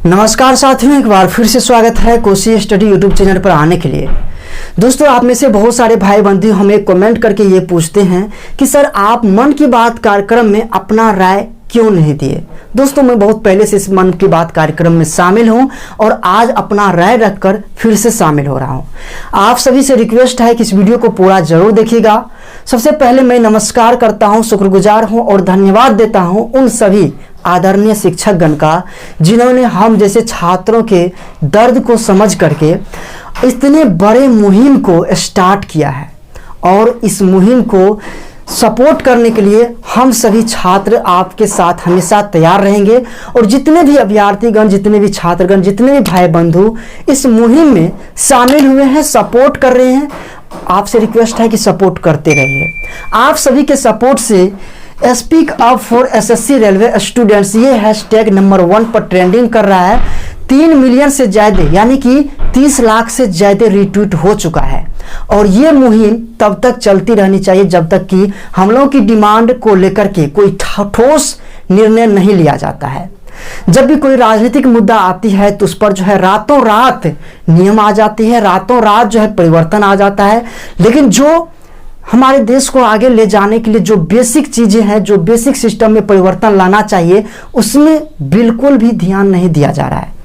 नमस्कार साथियों, एक बार फिर से स्वागत है कोसी स्टडी यूट्यूब चैनल पर आने के लिए। दोस्तों, आप में से बहुत सारे भाई बंधु हमें कमेंट करके ये पूछते हैं कि सर आप मन की बात कार्यक्रम में अपना राय क्यों नहीं दिए। दोस्तों, मैं बहुत पहले से इस मन की बात कार्यक्रम में शामिल हूं और आज अपना राय रखकर फिर से शामिल हो रहा हूं। आप सभी से रिक्वेस्ट है कि इस वीडियो को पूरा जरूर देखिएगा। सबसे पहले मैं नमस्कार करता हूं, शुक्रगुजार हूं और धन्यवाद देता हूं उन सभी आदरणीय शिक्षकगण का जिन्होंने हम जैसे छात्रों के दर्द को समझ करके इतने बड़े मुहिम को स्टार्ट किया है। और इस मुहिम को सपोर्ट करने के लिए हम सभी छात्र आपके साथ हमेशा तैयार रहेंगे। और जितने भी अभ्यर्थीगण, जितने भी छात्रगण, जितने भी भाई बंधु इस मुहिम में शामिल हुए हैं, सपोर्ट कर रहे हैं, आपसे रिक्वेस्ट है कि सपोर्ट करते रहिए। आप सभी के सपोर्ट से speak up for SSC railway students ये हैशटैग नंबर 1 पर ट्रेंडिंग कर रहा है। 3 मिलियन से ज़्यादा यानी कि 30 लाख से ज़्यादा रिट्वीट हो चुका है। और ये मुहिम तब तक चलती रहनी चाहिए जब तक कि हम लोगों की डिमांड को लेकर के कोई ठोस निर्णय नहीं लिया जाता है। जब भी कोई राजनीतिक मुद्दा आती है तो उस पर जो है रातों रात नियम आ जाती है, रातों रात जो है परिवर्तन आ जाता है। लेकिन जो हमारे देश को आगे ले जाने के लिए जो बेसिक चीजें हैं, जो बेसिक सिस्टम में परिवर्तन लाना चाहिए, उसमें बिल्कुल भी ध्यान नहीं दिया जा रहा है।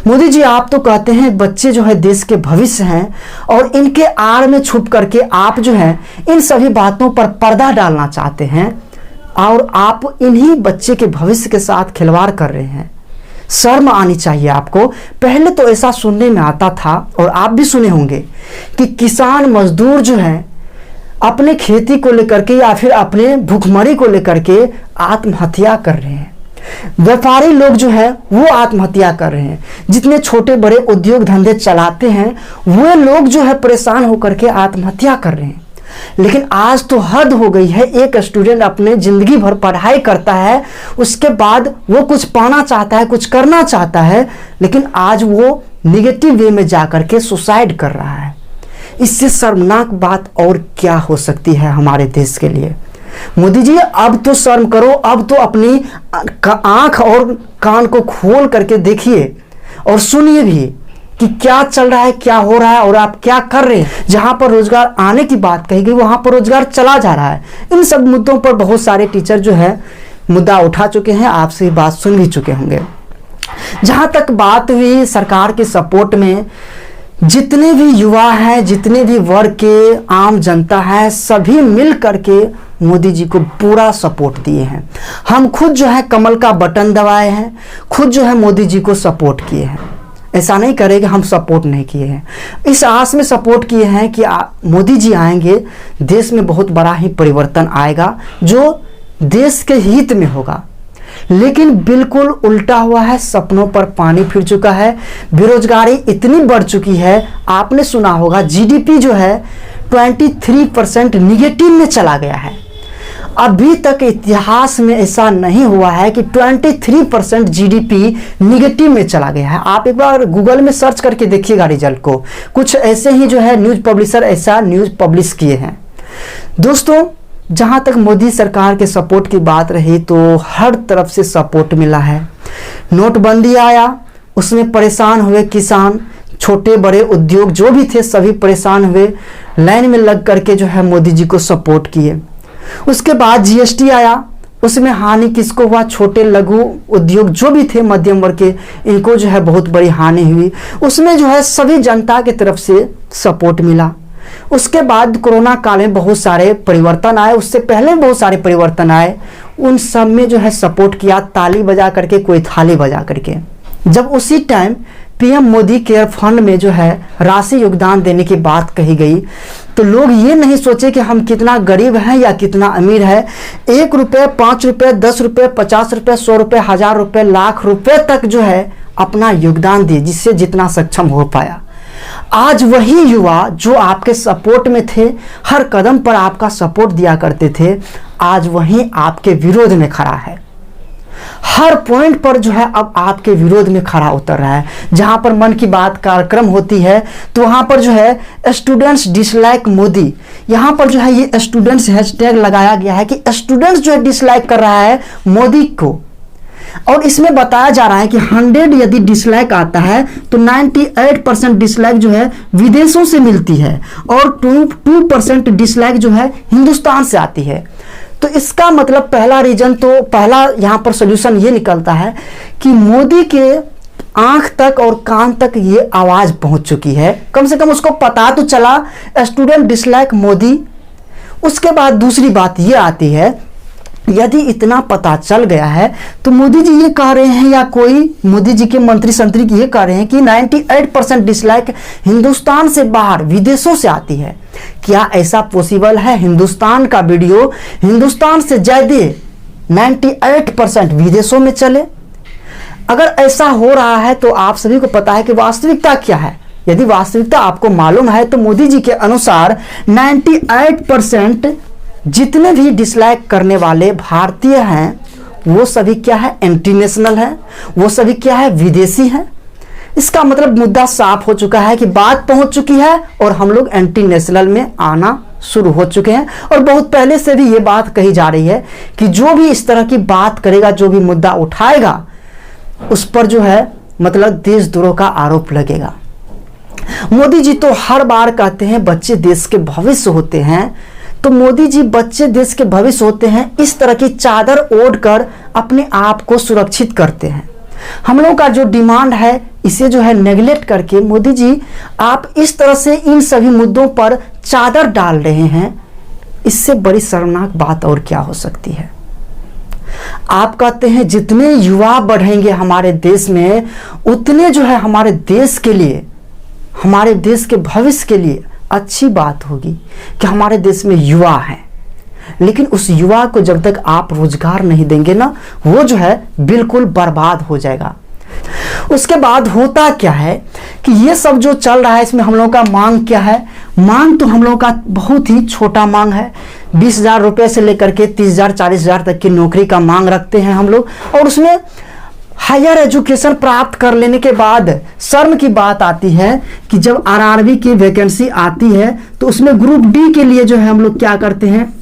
मोदी जी, आप तो कहते हैं बच्चे जो है देश के भविष्य हैं और इनके आड़ में छुप करके आप जो है इन सभी बातों पर पर्दा डालना चाहते हैं और आप इन्हीं बच्चे के भविष्य के साथ खिलवाड़ कर रहे हैं। शर्म आनी चाहिए आपको। पहले तो ऐसा सुनने में आता था और आप भी सुने होंगे कि किसान मजदूर जो है अपने खेती को लेकर के या फिर अपने भूखमरी को लेकर के आत्महत्या कर रहे हैं। व्यापारी लोग जो है वो आत्महत्या कर रहे हैं। जितने छोटे बड़े उद्योग धंधे चलाते हैं वो लोग जो है परेशान होकर के आत्महत्या कर रहे हैं। लेकिन आज तो हद हो गई है। एक स्टूडेंट अपने जिंदगी भर पढ़ाई करता है, उसके बाद वो कुछ पाना चाहता है, कुछ करना चाहता है, लेकिन आज वो निगेटिव वे में जाकर के सुसाइड कर रहा है। इससे शर्मनाक बात और क्या हो सकती है हमारे देश के लिए। मोदी जी, अब तो शर्म करो, अब तो अपनी आंख और कान को खोल करके देखिए और सुनिए भी कि क्या चल रहा है, क्या हो रहा है और आप क्या कर रहे हैं। जहां पर रोजगार आने की बात कही गई वहां पर रोजगार चला जा रहा है। इन सब मुद्दों पर बहुत सारे टीचर जो है मुद्दा उठा चुके हैं, आपसे बात सुन भी चुके होंगे। जहां तक बात हुई सरकार के सपोर्ट में, जितने भी युवा हैं, जितने भी वर्ग के आम जनता है, सभी मिल करके मोदी जी को पूरा सपोर्ट दिए हैं। हम खुद जो है कमल का बटन दबाए हैं, खुद जो है मोदी जी को सपोर्ट किए हैं। ऐसा नहीं करेंगे हम सपोर्ट नहीं किए हैं, इस आस में सपोर्ट किए हैं कि मोदी जी आएंगे, देश में बहुत बड़ा ही परिवर्तन आएगा जो देश के हित में होगा। लेकिन बिल्कुल उल्टा हुआ है, सपनों पर पानी फिर चुका है। बेरोजगारी इतनी बढ़ चुकी है, आपने सुना होगा जीडीपी जो है 23% निगेटिव में चला गया है। अभी तक इतिहास में ऐसा नहीं हुआ है कि 23% जीडीपी निगेटिव में चला गया है। आप एक बार गूगल में सर्च करके देखिएगा रिजल्ट को। कुछ ऐसे ही जो है न्यूज़ पब्लिशर ऐसा न्यूज़ पब्लिश किए हैं। दोस्तों, जहाँ तक मोदी सरकार के सपोर्ट की बात रही तो हर तरफ से सपोर्ट मिला है। नोटबंदी आया, उसमें परेशान हुए किसान, छोटे बड़े उद्योग जो भी थे सभी परेशान हुए, लाइन में लग करके जो है मोदी जी को सपोर्ट किए। उसके बाद जीएसटी आया, उसमें हानि किसको हुआ, छोटे लघु उद्योग जो भी थे मध्यम वर्ग के, इनको जो है बहुत बड़ी हानि हुई। उसमें जो है सभी जनता की तरफ से सपोर्ट मिला। उसके बाद कोरोना काल में बहुत सारे परिवर्तन आए, उससे पहले बहुत सारे परिवर्तन आए, उन सब में जो है सपोर्ट किया, ताली बजा करके, कोई थाली बजा करके। जब उसी time PM Modi care fund में जो है राशि योगदान देने की बात कही गई तो लोग ये नहीं सोचे कि हम कितना गरीब हैं या कितना अमीर है। 1 रुपये, 5 रुपये, 10 रुपये, 50 रुपये, 100 रुपये, 1000 रुपये, लाख रुपये तक जो है अपना योगदान दिए, जिससे जितना सक्षम हो पाया। आज वही युवा जो आपके सपोर्ट में थे, हर कदम पर आपका सपोर्ट दिया करते थे, आज वही आपके विरोध में खड़ा है। हर पॉइंट पर जो है अब आपके विरोध में खड़ा उतर रहा है। जहां पर मन की बात कार्यक्रम होती है तो वहां पर जो है स्टूडेंट्स डिसलाइक मोदी, यहां पर जो है ये स्टूडेंट्स हैशटैग लगाया गया है कि स्टूडेंट्स जो है डिसलाइक कर रहा है मोदी को। और इसमें बताया जा रहा है कि 100 यदि डिसलाइक आता है तो 98% डिसलाइक जो है विदेशों से मिलती है और 2% डिसलाइक जो है हिंदुस्तान से आती है। तो इसका मतलब पहला रीजन, तो पहला यहाँ पर सोल्यूशन ये निकलता है कि मोदी के आंख तक और कान तक ये आवाज पहुंच चुकी है, कम से कम उसको पता तो चला स्टूडेंट डिसलाइक मोदी। उसके बाद दूसरी बात ये आती है, यदि इतना पता चल गया है तो मोदी जी ये कह रहे हैं या कोई मोदी जी के मंत्री संतरी ये कह रहे हैं कि 98% डिसलाइक हिंदुस्तान से बाहर विदेशों से आती है। क्या ऐसा पॉसिबल है? हिंदुस्तान का वीडियो हिंदुस्तान से ज्यादा 98% विदेशों में चले? अगर ऐसा हो रहा है तो आप सभी को पता है कि वास्तविकता क्या है। यदि वास्तविकता आपको मालूम है तो मोदी जी के अनुसार 98% जितने भी डिसलाइक करने वाले भारतीय हैं वो सभी क्या है? एंटी नेशनल है, वो सभी क्या है? विदेशी हैं। इसका मतलब मुद्दा साफ हो चुका है कि बात पहुंच चुकी है और हम लोग एंटी नेशनल में आना शुरू हो चुके हैं। और बहुत पहले से भी ये बात कही जा रही है कि जो भी इस तरह की बात करेगा, जो भी मुद्दा उठाएगा, उस पर जो है मतलब देशद्रोह का आरोप लगेगा। मोदी जी तो हर बार कहते हैं बच्चे देश के भविष्य होते हैं, तो मोदी जी बच्चे देश के भविष्य होते हैं इस तरह की चादर ओढ़ कर अपने आप को सुरक्षित करते हैं। हम लोगों का जो डिमांड है इसे जो है नेगलेक्ट करके मोदी जी आप इस तरह से इन सभी मुद्दों पर चादर डाल रहे हैं। इससे बड़ी शर्मनाक बात और क्या हो सकती है? आप कहते हैं जितने युवा बढ़ेंगे हमारे देश में उतने जो है हमारे देश के लिए, हमारे देश के भविष्य के लिए अच्छी बात होगी कि हमारे देश में युवा हैं। लेकिन उस युवा को जब तक आप रोजगार नहीं देंगे ना, वो जो है बिल्कुल बर्बाद हो जाएगा। उसके बाद होता क्या है कि ये सब जो चल रहा है इसमें हम लोगों का मांग क्या है? मांग तो हम लोगों का बहुत ही छोटा मांग है। 20,000 रुपये से लेकर के 30,000 40,000 तक की नौकरी का मांग रखते हैं हम लोग। और उसमें हायर एजुकेशन प्राप्त कर लेने के बाद शर्म की बात आती है कि जब आरआरबी की वैकेंसी आती है तो उसमें ग्रुप डी के लिए जो है हम लोग क्या करते हैं?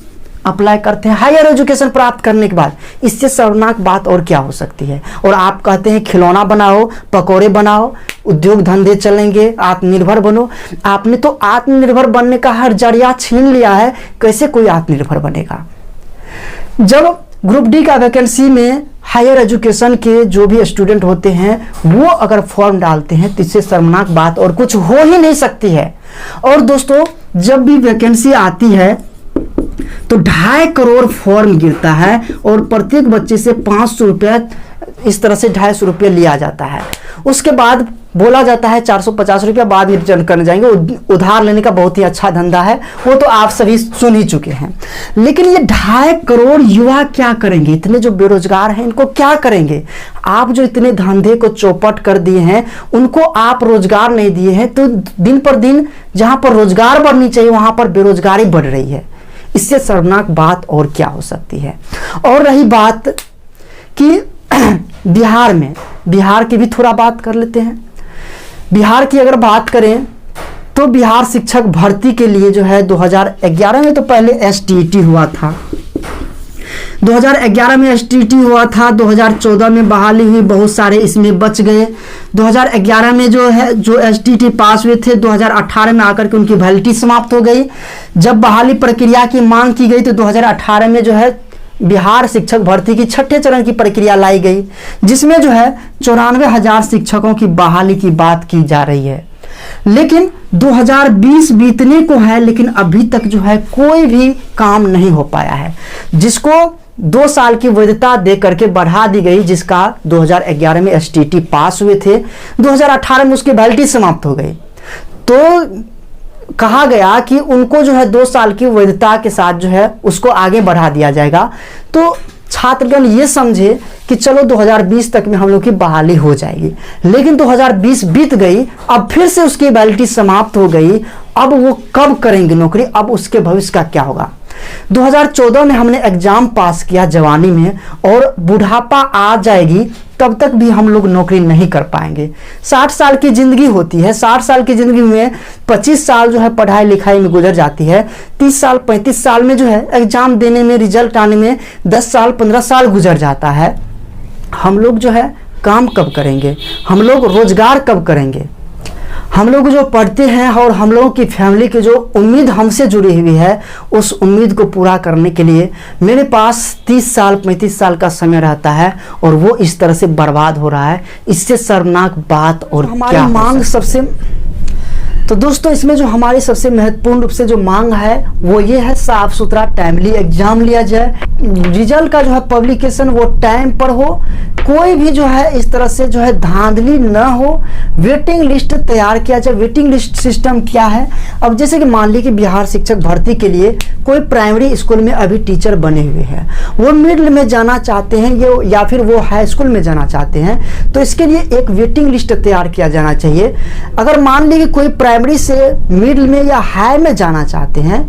अप्लाई करते हैं हायर एजुकेशन प्राप्त करने के बाद। इससे शर्मनाक बात और क्या हो सकती है? और आप कहते हैं खिलौना बनाओ, पकौड़े बनाओ, उद्योग धंधे चलेंगे, आत्मनिर्भर बनो। आपने तो आत्मनिर्भर बनने का हर जरिया छीन लिया है। कैसे कोई आत्मनिर्भर बनेगा? जब ग्रुप डी का वैकेंसी में हायर एजुकेशन के जो भी स्टूडेंट होते हैं वो अगर फॉर्म डालते हैं तो इससे शर्मनाक बात और कुछ हो ही नहीं सकती है। और दोस्तों जब भी वैकेंसी आती है तो 2.5 करोड़ फॉर्म गिरता है और प्रत्येक बच्चे से 500 रुपया, इस तरह से 250 रुपया लिया जाता है। उसके बाद बोला जाता है 450 रुपया बाद में रिटर्न करने जाएंगे। उधार लेने का बहुत ही अच्छा धंधा है, वो तो आप सभी सुन ही चुके हैं। लेकिन ये 2.5 करोड़ युवा क्या करेंगे? इतने जो बेरोजगार हैं इनको क्या करेंगे? आप जो इतने धंधे को चौपट कर दिए हैं, उनको आप रोजगार नहीं दिए हैं, तो दिन पर दिन जहां पर रोजगार बढ़नी चाहिए वहां पर बेरोजगारी बढ़ रही है। इससे शर्मनाक बात और क्या हो सकती है? और रही बात कि बिहार में, बिहार की भी थोड़ा बात कर लेते हैं। बिहार की अगर बात करें तो बिहार शिक्षक भर्ती के लिए जो है 2011 में तो पहले एसटीईटी हुआ था, 2011 में एसटीईटी हुआ था, 2014 में बहाली हुई, बहुत सारे इसमें बच गए। 2011 में जो है जो एसटीईटी पास हुए थे 2018 में आकर के उनकी वैलिडिटी समाप्त हो गई। जब बहाली प्रक्रिया की मांग की गई तो 2018 में जो है बिहार शिक्षक भर्ती की 6ठे चरण की प्रक्रिया लाई गई, जिसमें जो है 94,000 शिक्षकों की बहाली की बात की जा रही है। लेकिन 2020 बीतने को है, लेकिन अभी तक जो है कोई भी काम नहीं हो पाया है। जिसको 2 साल की वैधता दे करके बढ़ा दी गई, जिसका 2011 में एसटीईटी पास हुए थे, 2018 में उसकी वैलिडिटी समाप्त हो गई। तो कहा गया कि उनको जो है 2 साल की वैधता के साथ जो है उसको आगे बढ़ा दिया जाएगा। तो छात्रगण ये समझे कि चलो 2020 तक में हम लोग की बहाली हो जाएगी। लेकिन 2020 बीत गई, अब फिर से उसकी वैलिडिटी समाप्त हो गई। अब वो कब करेंगे नौकरी? अब उसके भविष्य का क्या होगा? 2014 में हमने एग्जाम पास किया जवानी में, और बुढ़ापा आ जाएगी तब तक भी हम लोग नौकरी नहीं कर पाएंगे। 60 साल की जिंदगी होती है, 60 साल की जिंदगी में 25 साल जो है पढ़ाई लिखाई में गुजर जाती है, 30 साल 35 साल में जो है एग्जाम देने में, रिजल्ट आने में 10 साल 15 साल गुजर जाता है। हम लोग जो है काम कब करेंगे, हम लोग रोजगार कब करेंगे। हम लोग जो पढ़ते हैं और हम लोगों की फैमिली की जो उम्मीद हमसे जुड़ी हुई है, उस उम्मीद को पूरा करने के लिए मेरे पास 30 साल 35 साल का समय रहता है और वो इस तरह से बर्बाद हो रहा है। इससे शर्मनाक बात और हमारी मांग सबसे, तो दोस्तों इसमें जो हमारी सबसे महत्वपूर्ण रूप से जो मांग है वो ये है, साफ सुथरा टाइमली एग्जाम लिया जाए, रिजल्ट का जो है पब्लिकेशन वो टाइम पर हो, कोई भी जो है इस तरह से जो है धांधली न हो, वेटिंग लिस्ट तैयार किया जाए। वेटिंग लिस्ट सिस्टम क्या है, अब जैसे कि मान ली कि बिहार शिक्षक भर्ती के लिए कोई प्राइमरी स्कूल में अभी टीचर बने हुए हैं, वो मिडिल में जाना चाहते हैं ये, या फिर वो हाई स्कूल में जाना चाहते हैं, तो इसके लिए एक वेटिंग लिस्ट तैयार किया जाना चाहिए। अगर मान ली कि कोई प्राइमरी से मिडिल में या हाई में जाना चाहते हैं,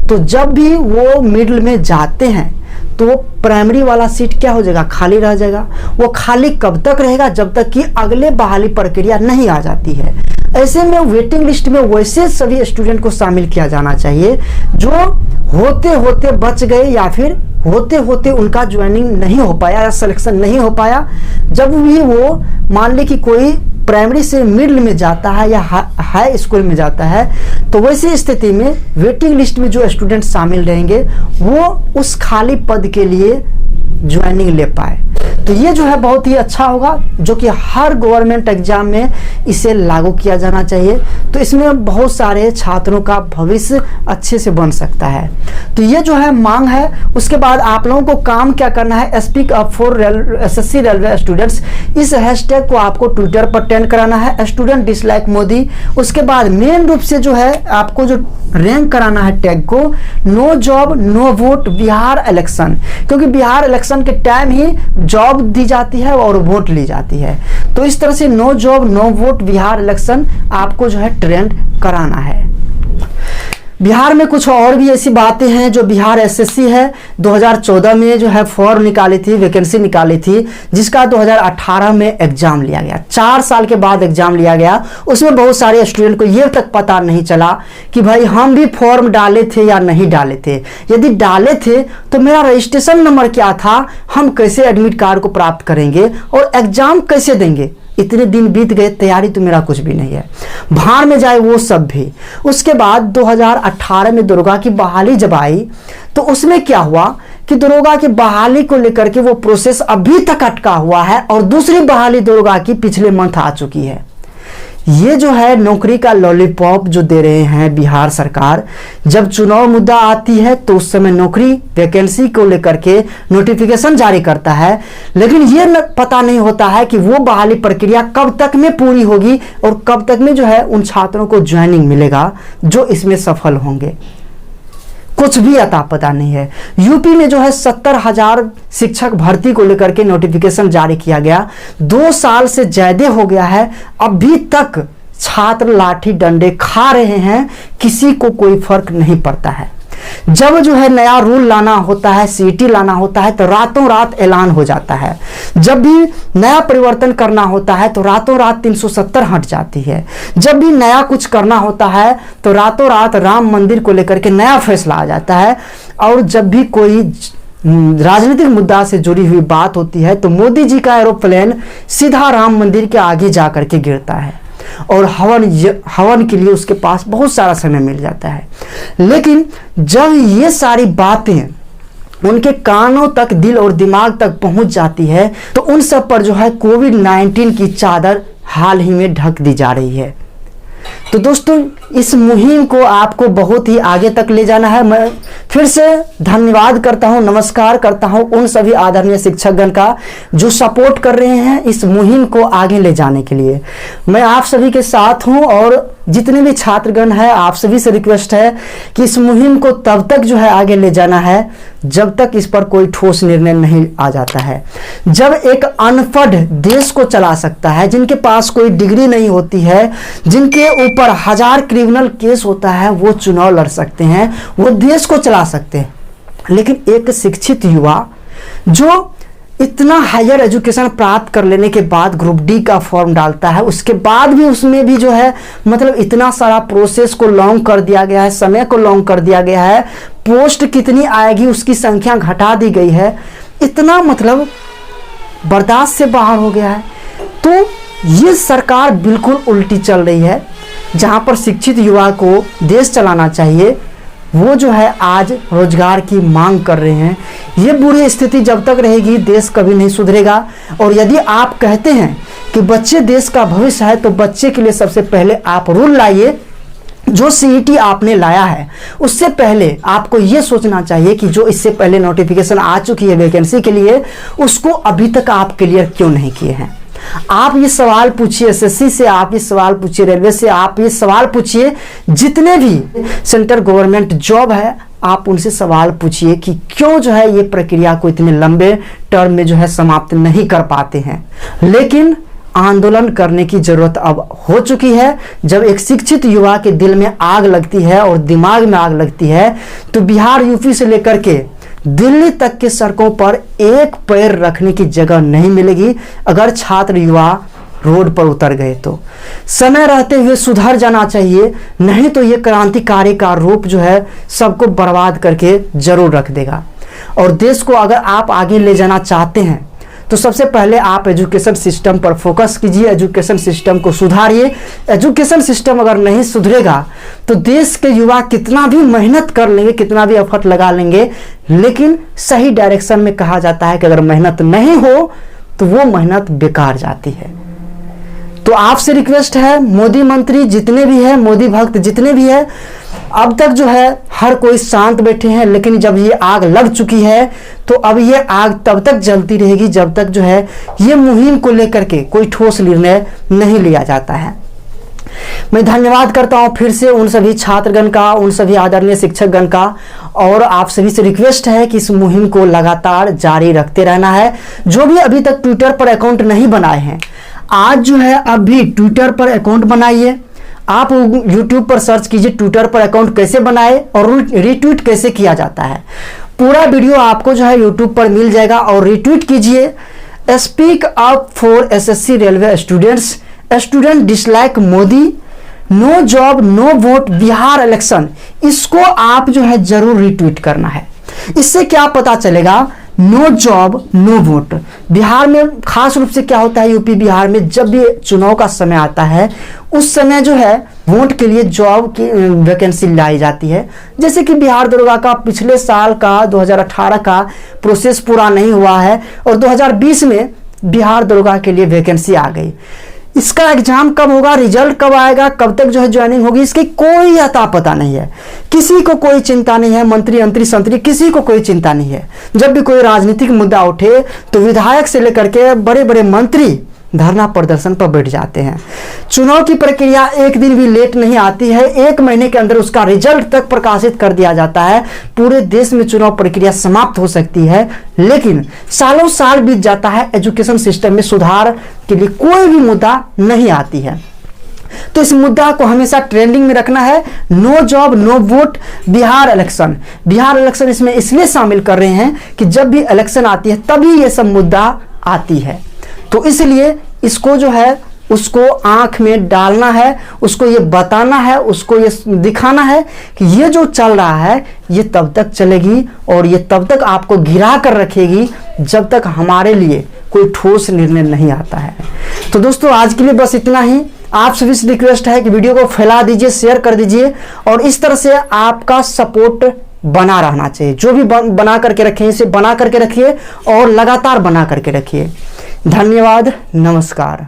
तो जब भी वो मिडिल में जाते हैं तो प्राइमरी वाला सीट क्या हो जाएगा, खाली रह जाएगा। वो खाली कब तक रहेगा, जब तक कि अगले बहाली प्रक्रिया नहीं आ जाती है। ऐसे में वेटिंग लिस्ट में वैसे सभी स्टूडेंट को शामिल किया जाना चाहिए जो होते होते बच गए या फिर होते होते उनका ज्वाइनिंग नहीं हो पाया या सिलेक्शन नहीं हो पाया। जब भी वो मान ले कि कोई प्राइमरी से मिडिल में जाता है या हाई स्कूल में जाता है, तो वैसी स्थिति में वेटिंग लिस्ट में जो स्टूडेंट शामिल रहेंगे वो उस खाली पद के लिए ज्वाइनिंग ले पाए। तो ये जो है बहुत ही अच्छा होगा, जो कि हर गवर्नमेंट एग्जाम में इसे लागू किया जाना चाहिए। तो इसमें बहुत सारे छात्रों का भविष्य अच्छे से बन सकता है। तो ये जो है मांग है। उसके बाद आप लोगों को काम क्या करना है, speak up for SSC railway students, इस हैशटैग को आपको ट्विटर पर ट्रेंड कराना है, स्टूडेंट डिसलाइक मोदी। उसके बाद मेन रूप से जो है आपको जो रैंक कराना है टैग को, no job no vote Bihar election, क्योंकि बिहार इलेक्शन के टाइम ही जॉब दी जाती है और वोट ली जाती है। तो इस तरह से no job no vote Bihar election आपको जो है ट्रेंड कराना है। बिहार में कुछ और भी ऐसी बातें हैं जो बिहार एसएससी है 2014 में जो है फॉर्म निकाली थी, वैकेंसी निकाली थी, जिसका 2018 में एग्जाम लिया गया। 4 साल के बाद एग्जाम लिया गया। उसमें बहुत सारे स्टूडेंट को ये तक पता नहीं चला कि भाई हम भी फॉर्म डाले थे या नहीं डाले थे। यदि डाले थे तो मेरा रजिस्ट्रेशन नंबर क्या था, हम कैसे एडमिट कार्ड को प्राप्त करेंगे और एग्जाम कैसे देंगे। इतने दिन बीत गए, तैयारी तो मेरा कुछ भी नहीं है, भाड़ में जाए वो सब भी। उसके बाद 2018 में दरोगा की बहाली जब आई तो उसमें क्या हुआ कि दरोगा की बहाली को लेकर के वो प्रोसेस अभी तक अटका हुआ है और दूसरी बहाली दरोगा की पिछले मंथ आ चुकी है। ये जो है नौकरी का लॉलीपॉप जो दे रहे हैं बिहार सरकार, जब चुनाव मुद्दा आती है तो उस समय नौकरी वैकेंसी को लेकर के नोटिफिकेशन जारी करता है, लेकिन ये पता नहीं होता है कि वो बहाली प्रक्रिया कब तक में पूरी होगी और कब तक में जो है उन छात्रों को ज्वाइनिंग मिलेगा जो इसमें सफल होंगे। कुछ भी अता पता नहीं है। यूपी में जो है 70,000 शिक्षक भर्ती को लेकर के नोटिफिकेशन जारी किया गया, 2 साल से ज्यादा हो गया है, अभी तक छात्र लाठी डंडे खा रहे हैं, किसी को कोई फर्क नहीं पड़ता है। जब जो है नया रूल लाना होता है, सीटी लाना होता है, तो रातों रात ऐलान हो जाता है। जब भी नया परिवर्तन करना होता है तो रातों रात 370 हट जाती है। जब भी नया कुछ करना होता है तो रातों रात राम मंदिर को लेकर के नया फैसला आ जाता है। और जब भी कोई राजनीतिक मुद्दा से जुड़ी हुई बात होती है तो मोदी जी का एरोप्लेन सीधा राम मंदिर के आगे जा करके गिरता है और हवन के लिए उसके पास बहुत सारा समय मिल जाता है। लेकिन जब ये सारी बातें उनके कानों तक, दिल और दिमाग तक पहुंच जाती है तो उन सब पर जो है कोविड-19 की चादर हाल ही में ढक दी जा रही है। तो दोस्तों इस मुहिम को आपको बहुत ही आगे तक ले जाना है। मैं फिर से धन्यवाद करता हूं, नमस्कार करता हूं उन सभी आदरणीय शिक्षकगण का जो सपोर्ट कर रहे हैं इस मुहिम को आगे ले जाने के लिए। मैं आप सभी के साथ हूं और जितने भी छात्रगण हैं आप सभी से रिक्वेस्ट है कि इस मुहिम को तब तक जो है आगे ले जाना है जब तक इस पर कोई ठोस निर्णय नहीं आ जाता है। जब एक अनपढ़ देश को चला सकता है, जिनके पास कोई डिग्री नहीं होती है, जिनके ऊपर 1000 क्रिमिनल केस होता है, वो चुनाव लड़ सकते हैं, वो देश को चला सकते हैं। लेकिन एक शिक्षित युवा जो इतना हायर एजुकेशन प्राप्त कर लेने के बाद ग्रुप डी का फॉर्म डालता है, उसके बाद भी उसमें भी जो है मतलब इतना सारा प्रोसेस को लॉन्ग कर दिया गया है, समय को लॉन्ग कर दिया गया है, पोस्ट कितनी आएगी उसकी संख्या घटा दी गई है, इतना मतलब बर्दाश्त से बाहर हो गया है। तो ये सरकार बिल्कुल उल्टी चल रही है। जहाँ पर शिक्षित युवा को देश चलाना चाहिए, वो जो है आज रोजगार की मांग कर रहे हैं। ये बुरी स्थिति जब तक रहेगी देश कभी नहीं सुधरेगा। और यदि आप कहते हैं कि बच्चे देश का भविष्य है, तो बच्चे के लिए सबसे पहले आप रूल लाइए। जो सीईटी आपने लाया है उससे पहले आपको ये सोचना चाहिए कि जो इससे पहले नोटिफिकेशन आ चुकी है वैकेंसी के लिए, उसको अभी तक आप क्लियर क्यों नहीं किए हैं। आप ये सवाल पूछिए एसएससी से, आप ये सवाल पूछिए रेलवे से, आप ये सवाल पूछिए जितने भी सेंट्रल गवर्नमेंट जॉब है, आप उनसे सवाल पूछिए कि क्यों जो है ये प्रक्रिया को इतने लंबे टर्म में जो है समाप्त नहीं कर पाते हैं। लेकिन आंदोलन करने की जरूरत अब हो चुकी है। जब एक शिक्षित युवा के दिल में आग लगती है और दिमाग में आग लगती है, तो बिहार यूपी से लेकर के दिल्ली तक के सड़कों पर एक पैर रखने की जगह नहीं मिलेगी अगर छात्र युवा रोड पर उतर गए। तो समय रहते हुए सुधर जाना चाहिए, नहीं तो ये क्रांतिकारी का रूप जो है सबको बर्बाद करके जरूर रख देगा। और देश को अगर आप आगे ले जाना चाहते हैं तो सबसे पहले आप एजुकेशन सिस्टम पर फोकस कीजिए, एजुकेशन सिस्टम को सुधारिए। एजुकेशन सिस्टम अगर नहीं सुधरेगा तो देश के युवा कितना भी मेहनत कर लेंगे, कितना भी एफर्ट लगा लेंगे, लेकिन सही डायरेक्शन में कहा जाता है कि अगर मेहनत नहीं हो तो वो मेहनत बेकार जाती है। तो आपसे रिक्वेस्ट है, मोदी मंत्री जितने भी हैं, मोदी भक्त जितने भी हैं, अब तक जो है हर कोई शांत बैठे हैं, लेकिन जब ये आग लग चुकी है तो अब ये आग तब तक जलती रहेगी जब तक जो है ये मुहिम को लेकर के कोई ठोस निर्णय नहीं लिया जाता है। मैं धन्यवाद करता हूं फिर से उन सभी छात्रगण का, उन सभी आदरणीय शिक्षकगण का, और आप सभी से रिक्वेस्ट है कि इस मुहिम को लगातार जारी रखते रहना है। जो भी अभी तक ट्विटर पर अकाउंट नहीं बनाए हैं, आज जो है अभी ट्विटर पर अकाउंट बनाइए। आप यूट्यूब पर सर्च कीजिए ट्विटर पर अकाउंट कैसे बनाए और रीट्वीट कैसे किया जाता है। पूरा वीडियो आपको जो है यूट्यूब पर मिल जाएगा। और रीट्वीट कीजिए, speak up for SSC railway students, student dislike Modi, no job no vote Bihar election. इसको आप जो है जरूर रीट्वीट करना है। इससे क्या पता चलेगा, no job no vote. Bihar में खास रूप से क्या होता है, यूपी बिहार में जब भी चुनाव का समय आता है उस समय जो है वोट के लिए जॉब की वैकेंसी लाई जाती है। जैसे कि बिहार दरोगा का पिछले साल का 2018 का प्रोसेस पूरा नहीं हुआ है और 2020 में बिहार दरोगा के लिए वैकेंसी आ गई। इसका एग्जाम कब होगा, रिजल्ट कब आएगा, कब तक जो है ज्वाइनिंग होगी, इसकी कोई अता पता नहीं है। किसी को कोई चिंता नहीं है, मंत्री अंतरी संतरी किसी को कोई चिंता नहीं है। जब भी कोई राजनीतिक मुद्दा उठे तो विधायक से लेकर के बड़े बड़े मंत्री धरना प्रदर्शन पर बैठ जाते हैं। चुनाव की प्रक्रिया एक दिन भी लेट नहीं आती है, 1 महीने के अंदर उसका रिजल्ट तक प्रकाशित कर दिया जाता है। पूरे देश में चुनाव प्रक्रिया समाप्त हो सकती है, लेकिन सालों साल बीत जाता है, एजुकेशन सिस्टम में सुधार के लिए कोई भी मुद्दा नहीं आती है। तो इस मुद्दा को हमेशा ट्रेंडिंग में रखना है। No job no vote Bihar election. Bihar election इसमें इसलिए शामिल कर रहे हैं कि जब भी इलेक्शन आती है तभी ये सब मुद्दा आती है। तो इसलिए इसको जो है उसको आंख में डालना है, उसको ये बताना है, उसको ये दिखाना है कि ये जो चल रहा है ये तब तक चलेगी और ये तब तक आपको घिरा कर रखेगी जब तक हमारे लिए कोई ठोस निर्णय नहीं आता है। तो दोस्तों आज के लिए बस इतना ही। आप सभी से रिक्वेस्ट है कि वीडियो को फैला दीजिए, शेयर कर दीजिए और इस तरह से आपका सपोर्ट बना रहना चाहिए। जो भी बना करके रखें इसे बना करके रखिए और लगातार बना करके रखिए। धन्यवाद, नमस्कार।